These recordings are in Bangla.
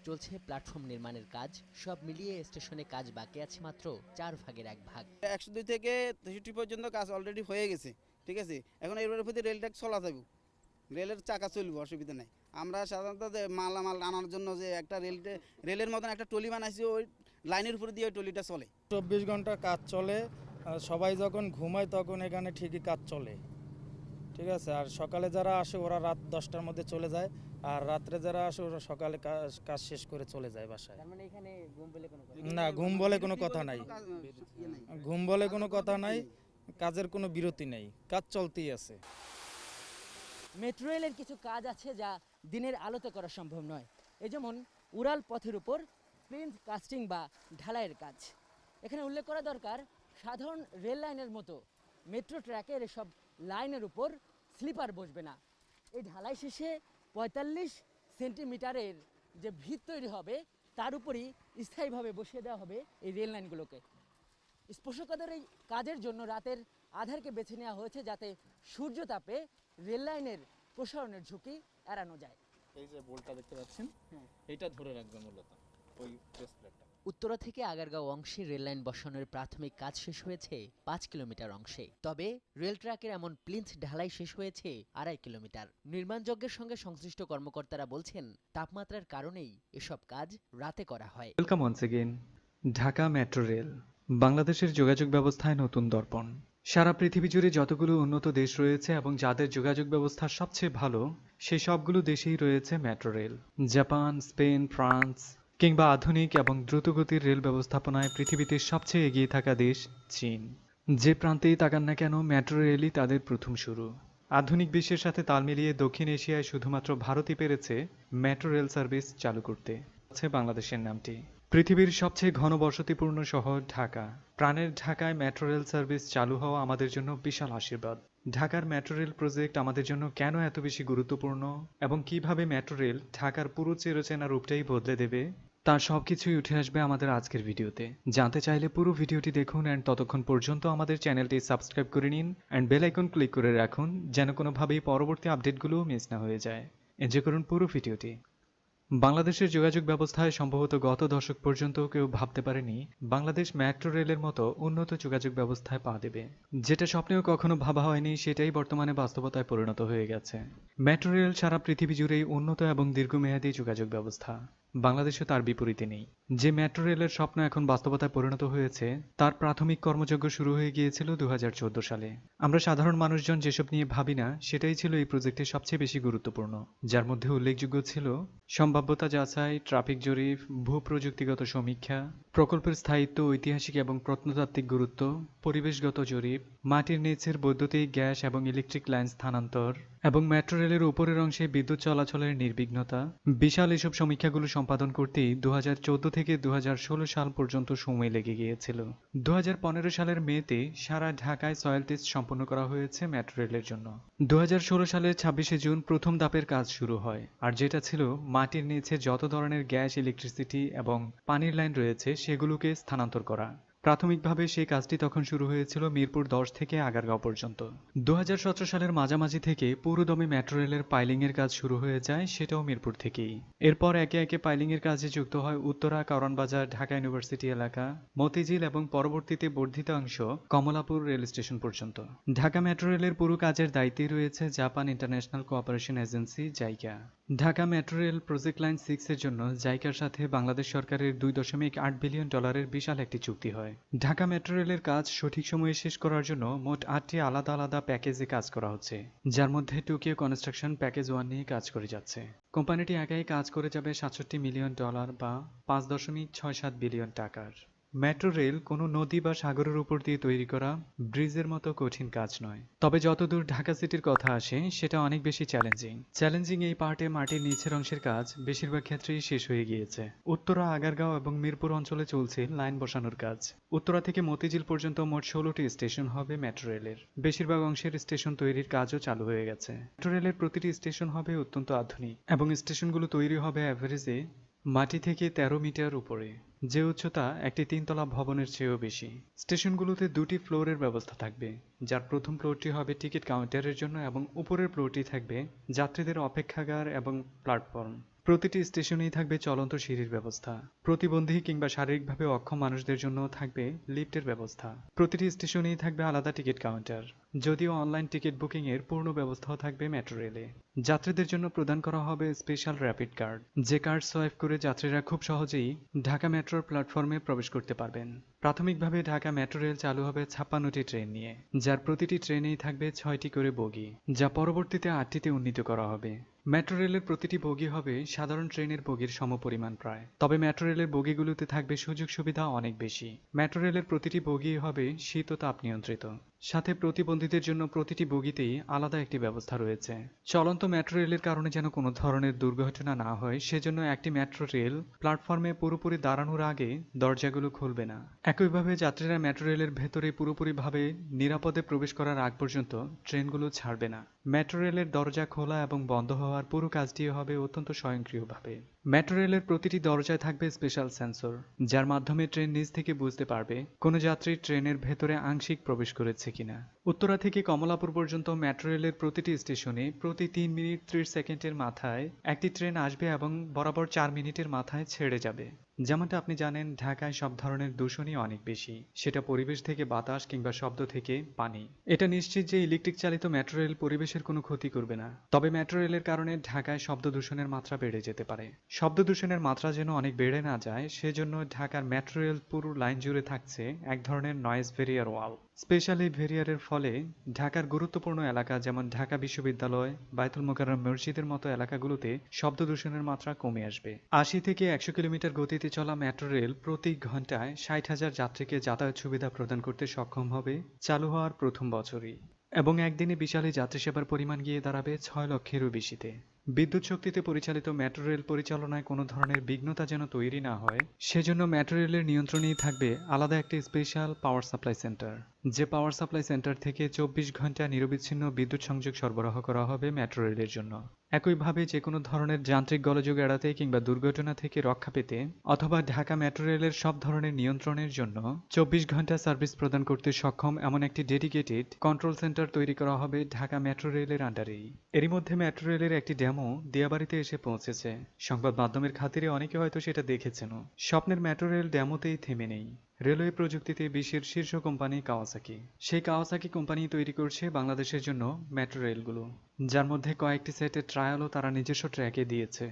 চলছে প্ল্যাটফর্ম নির্মাণের কাজ। সব মিলিয়ে স্টেশনে কাজ বাকি আছে মাত্র 1/4 ভাগ। 102 থেকে 63 পর্যন্ত কাজ অলরেডি হয়ে গেছে, ঠিক আছে। এখন এর প্রতি রেলটা চলা যাবে, রেলের চাকা চলবে, অসুবিধা নাই। আমরা সাধারণত মালামাল আনার জন্য যে একটা রেলের মতন একটা টলি বানাইছি, ওই লাইনের উপরে দিয়ে ওই টলিটা চলে। 24 ঘন্টা কাজ চলে, সবাই যখন ঘুমায় তখন এখানে ঠিকই কাজ চলে, ঠিক আছে। আর সকালে যারা আসে ওরা রাত 10টার মধ্যে চলে যায়, আর রাত্রে যারা আসে ওরা সকালে কাজ শেষ করে চলে যায় বাসায়। তার মানে এখানে ঘুম বলে কোনো কথা না, ঘুম বলে কোনো কথা নাই, ঘুম বলে কোনো কথা নাই, কাজের কোনো বিরতি নেই, কাজ চলতেই আছে। মেট্রো রেলের কিছু কাজ আছে যা দিনের আলোতে করা সম্ভব নয়। এই যেমন উড়াল পথের উপর প্লিন্থ কাস্টিং বা ঢালাইয়ের কাজ। এখানে উল্লেখ করা দরকার, সাধারণ রেল লাইনের মতো মেট্রো ট্র্যাকের এসব লাইনের উপর স্লিপার বসবে না। এই ঢালাই শেষে 45 সেন্টিমিটারের যে ভিত তৈরি হবে তার উপরই স্থায়ীভাবে বসিয়ে দেওয়া হবে এই রেল লাইনগুলোকে। স্পর্শকাতর এই কাজের জন্য রাতের আধারকে বেছে নেওয়া হয়েছে, যাতে সূর্যতাপে রেল লাইনের প্রসারণের ঝুঁকি এড়ানো যায়। এই যে বোল্টটা দেখতে পাচ্ছেন, এটা ধরে রাখবে মূলত ওই প্রেস প্লেটটা। উত্তরা থেকে আগারগাঁও অংশে রেললাইন বসানোর প্রাথমিক কাজ শেষ হয়েছে 5 কিলোমিটার অংশে। তবে রেল ট্র্যাকের এমন প্লিন্থ ঢালাই শেষ হয়েছে 2.5 কিলোমিটার। নির্মাণযজ্ঞের সঙ্গে সংশ্লিষ্ট কর্মকর্তারা বলছেন, তাপমাত্রার কারণেই এসব কাজ রাতে করা হয়। Welcome once again. Dhaka metro rail বাংলাদেশের যোগাযোগ ব্যবস্থায় নতুন দর্পণ। সারা পৃথিবী জুড়ে যতগুলো উন্নত দেশ রয়েছে এবং যাদের যোগাযোগ ব্যবস্থা সবচেয়ে ভালো, সেই সবগুলো দেশেই রয়েছে metro rail. Japan, Spain, France কিংবা আধুনিক এবং দ্রুতগতির রেল ব্যবস্থাপনায় পৃথিবীতে সবচেয়ে এগিয়ে থাকা দেশ চীন। যে প্রান্তেই তাকান না কেন, মেট্রো রেলই তাদের প্রথম শুরু। আধুনিক বিশ্বের সাথে তাল মিলিয়ে দক্ষিণ এশিয়ায় শুধুমাত্র ভারতই পেরেছে মেট্রো রেল সার্ভিস চালু করতে। আছে বাংলাদেশের নামটি। পৃথিবীর সবচেয়ে ঘনবসতিপূর্ণ শহর ঢাকা, প্রাণের ঢাকায় মেট্রো রেল সার্ভিস চালু হওয়া আমাদের জন্য বিশাল আশীর্বাদ। ঢাকার মেট্রো রেল প্রজেক্ট আমাদের জন্য কেন এত বেশি গুরুত্বপূর্ণ এবং কিভাবে মেট্রো রেল ঢাকার পুরো চিরচেনা রূপটাই বদলে দেবে, তার সবকিছুই উঠে আসবে আমাদের আজকের ভিডিওতে। জানতে চাইলে পুরো ভিডিওটি দেখুন এন্ড ততক্ষণ পর্যন্ত আমাদের চ্যানেলটি সাবস্ক্রাইব করে নিন এন্ড বেল আইকন ক্লিক করে রাখুন, যেন কোনোভাবেই পরবর্তী আপডেটগুলো মিস না হয়ে যায়। এনজয় করুন পুরো ভিডিওটি। বাংলাদেশের যোগাযোগ ব্যবস্থায় সম্ভবত গত দশক পর্যন্ত কেউ ভাবতে পারেনি বাংলাদেশ মেট্রো রেলের মতো উন্নত যোগাযোগ ব্যবস্থায় পা দেবে। যেটা স্বপ্নেও কখনো ভাবা হয়নি, সেটাই বর্তমানে বাস্তবতায় পরিণত হয়ে গেছে। মেট্রো রেল সারা পৃথিবী জুড়েই উন্নত এবং দীর্ঘমেয়াদী যোগাযোগ ব্যবস্থা। বাংলাদেশে তার বিপরীতে নেই। যে মেট্রো রেলের স্বপ্ন এখন বাস্তবতায় পরিণত হয়েছে, তার প্রাথমিক কর্মযজ্ঞ শুরু হয়ে গিয়েছিল 2014 সালে। আমরা সাধারণ মানুষজন যেসব নিয়ে ভাবি না, সেটাই ছিল এই প্রজেক্টের সবচেয়ে বেশি গুরুত্বপূর্ণ। যার মধ্যে উল্লেখযোগ্য ছিল সম্ভাব্যতা যাচাই, ট্রাফিক জরিপ, ভূপ্রযুক্তিগত সমীক্ষা, প্রকল্পের স্থায়িত্ব, ঐতিহাসিক এবং প্রত্নতাত্ত্বিক গুরুত্ব, পরিবেশগত জরিপ, মাটির নিচের বৈদ্যুতিক, গ্যাস এবং ইলেকট্রিক লাইন স্থানান্তর এবং মেট্রো রেলের উপরের অংশে বিদ্যুৎ চলাচলের নির্বিঘ্নতা। বিশাল এসব সমীক্ষাগুলো সম্পাদন করতেই 2014 থেকে 2016 সাল পর্যন্ত সময় লেগে গিয়েছিল। 2015 সালের মেতে সারা ঢাকায় সয়েল টেস্ট সম্পন্ন করা হয়েছে মেট্রো রেলের জন্য। 2016 সালের 26শে জুন প্রথম ধাপের কাজ শুরু হয়, আর যেটা ছিল মাটির নিচে যত ধরনের গ্যাস, ইলেকট্রিসিটি এবং পানির লাইন রয়েছে সেগুলোকে স্থানান্তর করা। প্রাথমিকভাবে সেই কাজটি তখন শুরু হয়েছিল মিরপুর 10 থেকে আগারগাঁও পর্যন্ত। 2017 সালের মাঝামাঝি থেকে পুরোদমে মেট্রো রেলের পাইলিংয়ের কাজ শুরু হয়ে যায়, সেটাও মিরপুর থেকেই। এরপর একে একে পাইলিংয়ের কাজে যুক্ত হয় উত্তরা, কারওয়ানবাজার, ঢাকা ইউনিভার্সিটি এলাকা, মতিঝিল এবং পরবর্তীতে বর্ধিত অংশ কমলাপুর রেল স্টেশন পর্যন্ত। ঢাকা মেট্রো রেলের পুরো কাজের দায়িত্বে রয়েছে Japan international cooperation agency JICA. Dhaka metro rail project line 6 এর জন্য জাইকার সাথে বাংলাদেশ সরকারের $2.8 বিলিয়ন বিশাল একটি চুক্তি হয়। ঢাকা মেট্রো রেলের কাজ সঠিক সময়ে শেষ করার জন্য মোট 8টি আলাদা আলাদা প্যাকেজে কাজ করা হচ্ছে, যার মধ্যে টোকিও কনস্ট্রাকশন প্যাকেজ 1 নিয়ে কাজ করে যাচ্ছে। কোম্পানিটি একাই কাজ করে যাবে $67 মিলিয়ন বা 5.67 বিলিয়ন টাকার। মেট্রো রেল কোনো নদী বা সাগরের উপর দিয়ে তৈরি করা ব্রিজের মতো কঠিন কাজ নয়। তবে যতদূর ঢাকা সিটির কথা আসে, সেটা অনেক বেশি চ্যালেঞ্জিং এই পার্টে মাটির নিচের অংশের কাজ বেশিরভাগ ক্ষেত্রেই শেষ হয়ে গিয়েছে। উত্তরা, আগারগাঁও এবং মিরপুর অঞ্চলে চলছে লাইন বসানোর কাজ। উত্তরা থেকে মতিঝিল পর্যন্ত মোট 16টি স্টেশন হবে মেট্রো রেলের। বেশিরভাগ অংশের স্টেশন তৈরির কাজও চালু হয়ে গেছে। মেট্রো রেলের প্রতিটি স্টেশন হবে অত্যন্ত আধুনিক এবং স্টেশনগুলো তৈরি হবে অ্যাভারেজে মাটি থেকে 13 মিটার উপরে। যে উচ্চতা একটি 3তলা ভবনের চেয়েও বেশি। স্টেশনগুলোতে 2টি ফ্লোরের ব্যবস্থা থাকবে, যার প্রথম ফ্লোরটি হবে টিকিট কাউন্টারের জন্য এবং উপরের ফ্লোরটি থাকবে যাত্রীদের অপেক্ষাগার এবং প্ল্যাটফর্ম। প্রতিটি স্টেশনেই থাকবে চলন্ত সিঁড়ির ব্যবস্থা। প্রতিবন্ধী কিংবা শারীরিকভাবে অক্ষম মানুষদের জন্য থাকবে লিফটের ব্যবস্থা। প্রতিটি স্টেশনেই থাকবে আলাদা টিকিট কাউন্টার। যদিও অনলাইন টিকিট বুকিং এর পূর্ণ ব্যবস্থাও থাকবে মেট্রো রেলে। যাত্রীদের জন্য প্রদান করা হবে স্পেশাল র্যাপিড কার্ড, যে কার্ড সোয়াইপ করে যাত্রীরা খুব সহজেই ঢাকা মেট্রোর প্ল্যাটফর্মে প্রবেশ করতে পারবেন। প্রাথমিকভাবে ঢাকা মেট্রো রেল চালু হবে 56টি ট্রেন নিয়ে, যার প্রতিটি ট্রেনেই থাকবে 6টি করে বগি, যা পরবর্তীতে 8টিতে উন্নীত করা হবে। মেট্রো রেলের প্রতিটি বগি হবে সাধারণ ট্রেনের বগির সমপরিমাণ প্রায়, তবে মেট্রো রেলের বগিগুলোতে থাকবে সুযোগ সুবিধা অনেক বেশি। মেট্রো রেলের প্রতিটি বগি হবে শীত ও তাপ নিয়ন্ত্রিত, সাথে প্রতিবন্ধীদের জন্য প্রতিটি বগিতেই আলাদা একটি ব্যবস্থা রয়েছে। চলন্ত মেট্রো রেলের কারণে যেন কোনো ধরনের দুর্ঘটনা না হয়, সেজন্য একটি মেট্রো রেল প্ল্যাটফর্মে পুরোপুরি দাঁড়ানোর আগে দরজাগুলো খুলবে না। একইভাবে যাত্রীরা মেট্রো রেলের ভেতরে পুরোপুরিভাবে নিরাপদে প্রবেশ করার আগ পর্যন্ত ট্রেনগুলো ছাড়বে না। মেট্রো রেলের দরজা খোলা এবং বন্ধ হওয়ার পুরো কাজটি হবে অত্যন্ত স্বয়ংক্রিয়ভাবে। মেট্রো রেলের প্রতিটি দরজায় থাকবে স্পেশাল সেন্সর, যার মাধ্যমে ট্রেন নিজ থেকে বুঝতে পারবে কোনো যাত্রী ট্রেনের ভেতরে আংশিক প্রবেশ করেছে কিনা। উত্তরা থেকে কমলাপুর পর্যন্ত মেট্রো রেলের প্রতিটি স্টেশনে প্রতি 3 মিনিট 30 সেকেন্ডের মাথায় একটি ট্রেন আসবে এবং বরাবর 4 মিনিটের মাথায় ছেড়ে যাবে। যেমনটা আপনি জানেন, ঢাকায় সব ধরনের দূষণই অনেক বেশি, সেটা পরিবেশ থেকে বাতাস কিংবা শব্দ থেকে পানি। এটা নিশ্চিত যে ইলেকট্রিক চালিত মেট্রো রেল পরিবেশের কোনো ক্ষতি করবে না। তবে মেট্রো রেলের কারণে ঢাকায় শব্দ দূষণের মাত্রা বেড়ে যেতে পারে। শব্দ দূষণের মাত্রা যেন অনেক বেড়ে না যায়, সেজন্য ঢাকার মেট্রো রেল পুরো লাইন জুড়ে থাকছে এক ধরনের নয়েজ ব্যারিয়ার ওয়াল। স্পেশাল এই ব্যারিয়ারের ফলে ঢাকার গুরুত্বপূর্ণ এলাকা যেমন ঢাকা বিশ্ববিদ্যালয়, 𝗦𝗵𝗿𝗲 মসজিদের মতো এলাকাগুলোতে শব্দ দূষণের মাত্রা কমে আসবে। 80 থেকে 100 কিলোমিটার গতিতে চলা মেট্রো রেল প্রতি ঘন্টায় 60,000 যাত্রীকে যাতায়াত সুবিধা প্রদান করতে সক্ষম হবে চালু হওয়ার প্রথম বছরই, এবং একদিনে বিশাল এই যাত্রী সেবার পরিমাণ গিয়ে দাঁড়াবে 6 লক্ষেরও বেশিতে। বিদ্যুৎ শক্তিতে পরিচালিত মেট্রো রেল পরিচালনায় কোনো ধরনের বিঘ্নতা যেন তৈরি না হয়, সেজন্য মেট্রো রেলের নিয়ন্ত্রণেই থাকবে আলাদা একটি স্পেশাল পাওয়ার সাপ্লাই সেন্টার। যে পাওয়ার সাপ্লাই সেন্টার থেকে 24 ঘন্টা নিরবিচ্ছিন্ন বিদ্যুৎ সংযোগ সরবরাহ করা হবে মেট্রো রেলের জন্য। একইভাবে যে কোনো ধরনের যান্ত্রিক গোলযোগ এড়াতে কিংবা দুর্ঘটনা থেকে রক্ষা পেতে অথবা ঢাকা মেট্রো রেলের সব ধরনের নিয়ন্ত্রণের জন্য 24 ঘন্টা সার্ভিস প্রদান করতে সক্ষম এমন একটি ডেডিকেটেড কন্ট্রোল সেন্টার তৈরি করা হবে ঢাকা মেট্রো রেলের আন্ডারেই। এরই মধ্যে মেট্রো রেলের একটি ডেমো দিয়াবাড়িতে এসে পৌঁছেছে। সংবাদ মাধ্যমের খাতিরে অনেকে হয়তো সেটা দেখেছেন। স্বপ্নের মেট্রো রেল ডেমোতেই থেমে নেই। রেলওয়ে প্রযুক্তিতে বিশ্বের শীর্ষ কোম্পানি কাওয়াসাকি, সেই কাওয়াসাকি কোম্পানি তৈরি করছে বাংলাদেশের জন্য মেট্রো রেলগুলো, যার মধ্যে কয়েকটি সেটের ট্রায়ালও তারা নিজস্ব ট্র্যাকে দিয়েছে।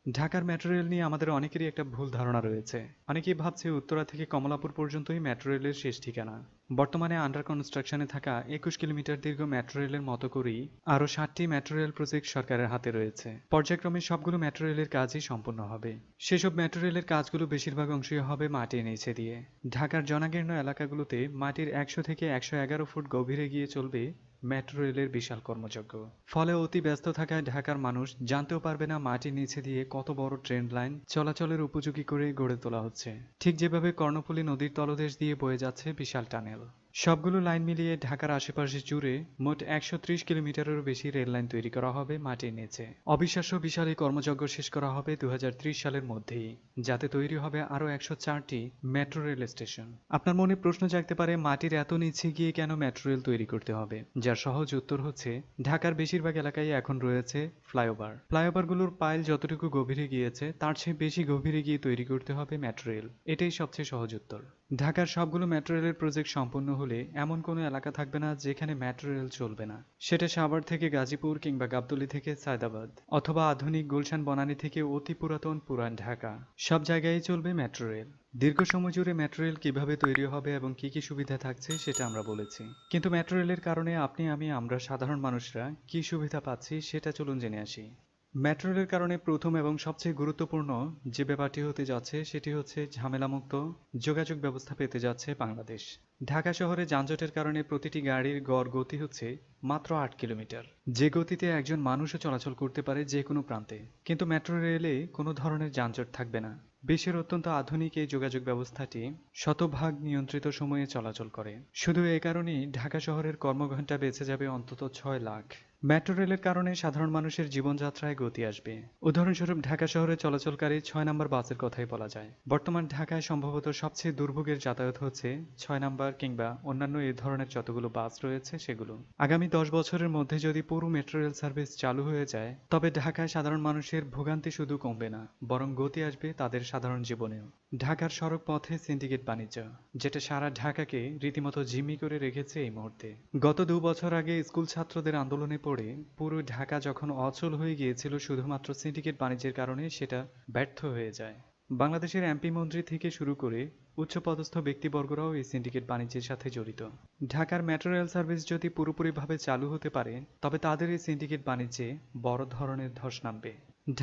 ঢাকার মেট্রো রেল নিয়ে আমাদের অনেকেরই একটা ভুল ধারণা রয়েছে। অনেকেই ভাবছে উত্তরা থেকে কমলাপুর পর্যন্তই মেট্রো রেলের শেষ ঠিকানা। বর্তমানে আন্ডার কনস্ট্রাকশনে থাকা 21 কিলোমিটার দীর্ঘ মেট্রো রেলের মতো করেই আরও 7টি মেট্রো রেল প্রজেক্ট সরকারের হাতে রয়েছে। পর্যায়ক্রমে সবগুলো মেট্রো রেলের কাজই সম্পূর্ণ হবে। সেসব মেট্রো রেলের কাজগুলো বেশিরভাগ অংশই হবে মাটির নিচে দিয়ে। ঢাকার জনাকীর্ণ এলাকাগুলোতে মাটির 100 থেকে 111 ফুট গভীরে গিয়ে চলবে মেট্রো রেলের বিশাল কর্মযজ্ঞ। ফলে অতি ব্যস্ত থাকায় ঢাকার মানুষ জানতেও পারবে না মাটির নিচে দিয়ে কত বড় ট্রেন লাইন চলাচলের উপযোগী করে গড়ে তোলা হচ্ছে। ঠিক যেভাবে কর্ণফুলী নদীর তলদেশ দিয়ে বয়ে যাচ্ছে বিশাল টানেল। সবগুলো লাইন মিলিয়ে ঢাকার আশেপাশে জুড়ে মোট 130 কিলোমিটারেরও বেশি রেল লাইন তৈরি করা হবে মাটির নিচে। অবিশ্বাস্য বিশাল এই কর্মযজ্ঞ শেষ করা হবে 2030 সালের মধ্যেই, যাতে তৈরি হবে আরও 104টি মেট্রো রেল স্টেশন। আপনার মনে প্রশ্ন জাগতে পারে, মাটির এত নিচে গিয়ে কেন মেট্রো রেল তৈরি করতে হবে? যার সহজ উত্তর হচ্ছে, ঢাকার বেশিরভাগ এলাকায় এখন রয়েছে ফ্লাইওভার। ফ্লাইওভারগুলোর পাইল যতটুকু গভীরে গিয়েছে তার চেয়ে বেশি গভীরে গিয়ে তৈরি করতে হবে মেট্রো রেল। এটাই সবচেয়ে সহজ উত্তর। ঢাকার সবগুলো মেট্রো রেলের প্রজেক্ট সম্পন্ন হলে এমন কোনো এলাকা থাকবে না যেখানে মেট্রো রেল চলবে না। সেটা সাভার থেকে গাজীপুর কিংবা গাবতলী থেকে সায়দাবাদ, অথবা আধুনিক গুলশান বনানী থেকে অতি পুরাতন পুরান ঢাকা, সব জায়গায় চলবে মেট্রো রেল। দীর্ঘ সময় জুড়ে মেট্রো রেল কিভাবে তৈরি হবে এবং কি কি সুবিধা থাকছে সেটা আমরা বলেছি, কিন্তু মেট্রো রেলের কারণে আপনি, আমি, আমরা সাধারণ মানুষরা কি সুবিধা পাচ্ছি সেটা চলুন জেনে আসি। মেট্রো রেলের কারণে প্রথম এবং সবচেয়ে গুরুত্বপূর্ণ যে ব্যাপারটি হতে যাচ্ছে সেটি হচ্ছে ঝামেলামুক্ত যোগাযোগ ব্যবস্থা পেতে যাচ্ছে বাংলাদেশ। ঢাকা শহরে যানজটের কারণে প্রতিটি গাড়ির গড় গতি হচ্ছে মাত্র 8 কিলোমিটার, যে গতিতে একজন মানুষও চলাচল করতে পারে যে কোনো প্রান্তে। কিন্তু মেট্রো রেলে কোনো ধরনের যানজট থাকবে না। বিশ্বের অত্যন্ত আধুনিক এই যোগাযোগ ব্যবস্থাটি শতভাগ নিয়ন্ত্রিত সময়ে চলাচল করে। শুধু এ কারণেই ঢাকা শহরের কর্মঘণ্টা বেঁচে যাবে অন্তত 6 লাখ। মেট্রো রেলের কারণে সাধারণ মানুষের জীবনযাত্রায় গতি আসবে। উদাহরণস্বরূপ ঢাকা শহরে চলাচলকারী ৬ নম্বর বাসের কথাই বলা যায়। বর্তমান ঢাকায় সম্ভবত সবচেয়ে দুর্ভোগের যাতায়াত হচ্ছে ৬ নম্বর কিংবা অন্যান্য এই ধরনের যতগুলো বাস রয়েছে সেগুলো। আগামী ১০ বছরের মধ্যে যদি পুরো মেট্রো রেল সার্ভিস চালু হয়ে যায়, তবে ঢাকায় সাধারণ মানুষের ভোগান্তি শুধু কমবে না, বরং গতি আসবে তাদের সাধারণ জীবনেও। ঢাকার সড়ক পথে সিন্ডিকেট বাণিজ্য, যেটা সারা ঢাকাকে রীতিমতো জিম্মি করে রেখেছে এই মুহূর্তে। গত ২ বছর আগে স্কুল ছাত্রদের আন্দোলনে পড়ে পুরো ঢাকা যখন অচল হয়ে গিয়েছিল শুধুমাত্র সিন্ডিকেট বাণিজ্যের কারণে, সেটা ব্যর্থ হয়ে যায়। বাংলাদেশের এমপি মন্ত্রী থেকে শুরু করে উচ্চপদস্থ ব্যক্তিবর্গরাও এই সিন্ডিকেট বাণিজ্যের সাথে জড়িত। ঢাকার মেট্রো রেল সার্ভিস যদি পুরোপুরিভাবে চালু হতে পারে, তবে তাদের এই সিন্ডিকেট বাণিজ্যে বড় ধরনের ধস নামবে।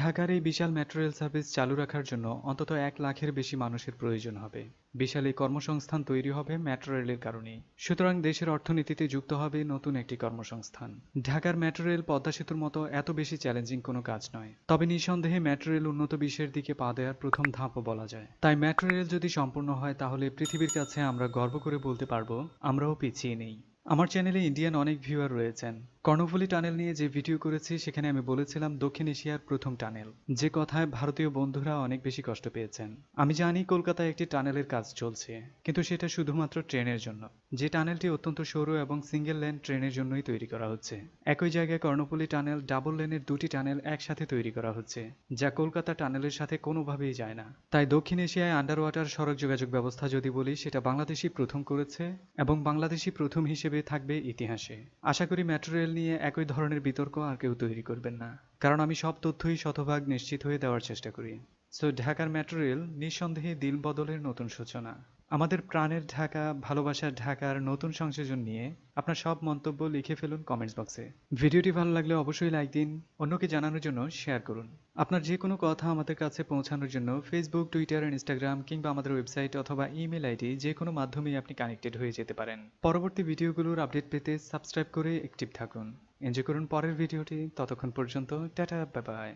ঢাকার এই বিশাল মেট্রো রেল সার্ভিস চালু রাখার জন্য অন্তত ১ লাখের বেশি মানুষের প্রয়োজন হবে। বিশাল এই কর্মসংস্থান তৈরি হবে মেট্রো রেলের কারণেই। সুতরাং দেশের অর্থনীতিতে যুক্ত হবে নতুন একটি কর্মসংস্থান। ঢাকার মেট্রো রেল পদ্মা সেতুর মতো এত বেশি চ্যালেঞ্জিং কোনো কাজ নয়, তবে নিঃসন্দেহে মেট্রো রেল উন্নত বিশ্বের দিকে পা দেওয়ার প্রথম ধাপও বলা যায়। তাই মেট্রো রেল যদি সম্পূর্ণ হয়, তাহলে পৃথিবীর কাছে আমরা গর্ব করে বলতে পারবো আমরাও পিছিয়ে নেই। আমার চ্যানেলে ইন্ডিয়ান অনেক ভিউয়ার রয়েছেন। কর্ণফুলী টানেল নিয়ে যে ভিডিও করেছি সেখানে আমি বলেছিলাম দক্ষিণ এশিয়ার প্রথম টানেল, যে কথায় ভারতীয় বন্ধুরা অনেক বেশি কষ্ট পেয়েছেন। আমি জানি কলকাতায় একটি টানেলের কাজ চলছে, কিন্তু সেটা শুধুমাত্র ট্রেনের জন্য। যে টানেলটি অত্যন্ত সরু এবং সিঙ্গেল লেন ট্রেনের জন্যই তৈরি করা হচ্ছে। একই জায়গায় কর্ণফুলী টানেল ডাবল লেনের 2টি টানেল একসাথে তৈরি করা হচ্ছে, যা কলকাতা টানেলের সাথে কোনোভাবেই যায় না। তাই দক্ষিণ এশিয়ায় আন্ডার ওয়াটার সড়ক যোগাযোগ ব্যবস্থা যদি বলি, সেটা বাংলাদেশই প্রথম করেছে এবং বাংলাদেশই প্রথম হিসেবে থাকবে ইতিহাসে। আশা করি মেট্রো রেল নিয়ে একই ধরনের বিতর্ক আর কেউ তৈরি করবেন না, কারণ আমি সব তথ্যই শতভাগ নিশ্চিত হয়ে দেওয়ার চেষ্টা করি। সো ঢাকার মেট্রো রেল নিঃসন্দেহে দিল বদলের নতুন সূচনা। আমাদের প্রাণের ঢাকা, ভালোবাসার ঢাকার নতুন সংযোজন নিয়ে আপনার সব মন্তব্য লিখে ফেলুন কমেন্টস বক্সে। ভিডিওটি ভালো লাগলে অবশ্যই লাইক দিন, অন্যকে জানানোর জন্য শেয়ার করুন। আপনার যে কোনো কথা আমাদের কাছে পৌঁছানোর জন্য ফেসবুক, টুইটার, ইনস্টাগ্রাম কিংবা আমাদের ওয়েবসাইট অথবা ইমেল আইডি যে কোনো মাধ্যমেই আপনি কানেক্টেড হয়ে যেতে পারেন। পরবর্তী ভিডিওগুলোর আপডেট পেতে সাবস্ক্রাইব করে অ্যাক্টিভ থাকুন। এনজয় করুন পরের ভিডিওটি। ততক্ষণ পর্যন্ত টাটা, বাই বাই।